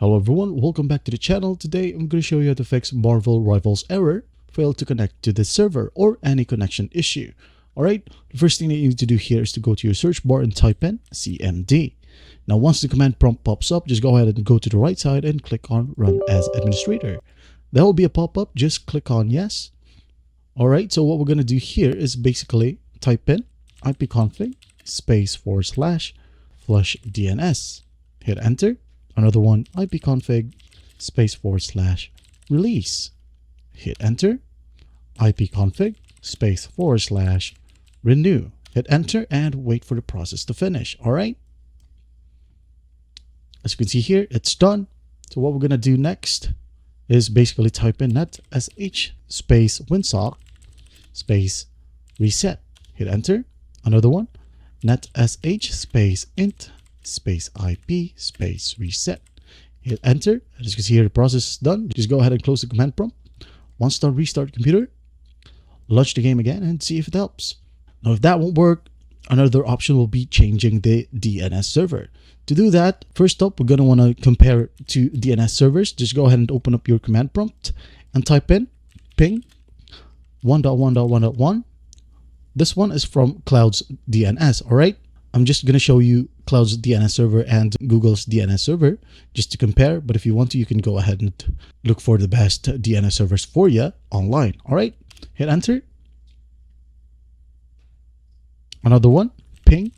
Hello everyone, welcome back to the channel. Today I'm going to show you how to fix Marvel Rivals error, fail to connect to the server, or any connection issue. Alright, the first thing that you need to do here is to go to your search bar and type in CMD. Now once the command prompt pops up, just go ahead and go to the right side and click on Run as Administrator. There will be a pop-up, just click on Yes. Alright, so what we're going to do here is basically type in ipconfig /flush DNS. Hit enter. Another one, ipconfig /release. Hit enter. ipconfig /renew. Hit enter and wait for the process to finish. All right. As you can see here, it's done. So what we're going to do next is basically type in netsh /winsock reset. Hit enter. Another one, netsh int IP reset. Hit enter. As you can see here, the process is done. Just go ahead and close the command prompt. Once done, restart computer, launch the game again and see if it helps. Now if that won't work, another option will be changing the DNS server. To do that, first up, we're going to want to compare to DNS servers. Just go ahead and open up your command prompt and type in ping 1.1.1.1. This one is from Cloud's DNS. All right. I'm just going to show you Cloud's DNS server and Google's DNS server just to compare. But if you want to, you can go ahead and look for the best DNS servers for you online. All right, hit enter. Another one, ping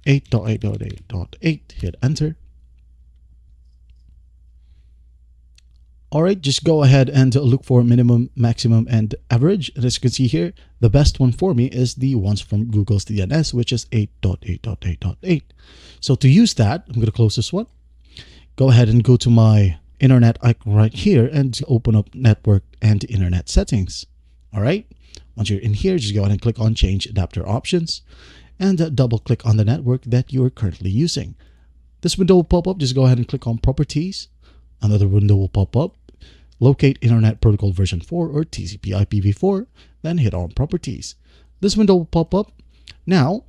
8.8.8.8. Hit enter. All right, just go ahead and look for minimum, maximum, and average. And as you can see here, the best one for me is the ones from Google's DNS, which is 8.8.8.8. So to use that, I'm going to close this one. Go ahead and go to my internet icon right here and open up network and internet settings. All right, once you're in here, just go ahead and click on change adapter options and double click on the network that you are currently using. This window will pop up. Just go ahead and click on properties. Another window will pop up. Locate Internet Protocol version 4 or TCP IPv4, then hit on properties. This window will pop up. Now,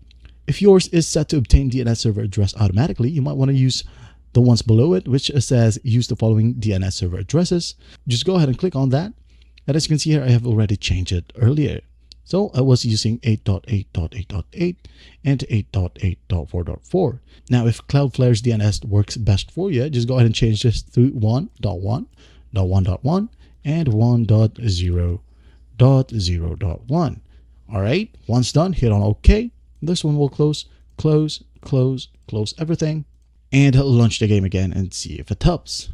if yours is set to obtain DNS server address automatically, you might want to use the ones below it, which says use the following DNS server addresses. Just go ahead and click on that. And as you can see here, I have already changed it earlier. So I was using 8.8.8.8 and 8.8.4.4. Now, if Cloudflare's DNS works best for you, just go ahead and change this to 1.1.1.1 and 1.0.0.1. All right, once done, hit on OK. This one will close everything and launch the game again and see if it helps.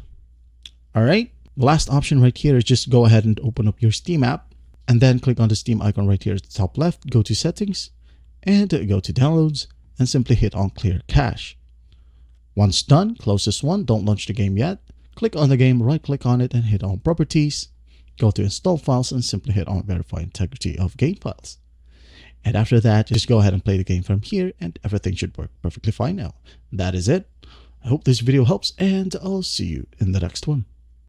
All right, the last option right here is just go ahead and open up your Steam app. And then click on the Steam icon right here at the top left, go to settings and go to downloads and simply hit on clear cache. Once done, close this one, don't launch the game yet. Click on the game, right click on it and hit on properties. Go to install files and simply hit on verify integrity of game files. And after that, just go ahead and play the game from here and everything should work perfectly fine now. That is it. I hope this video helps and I'll see you in the next one.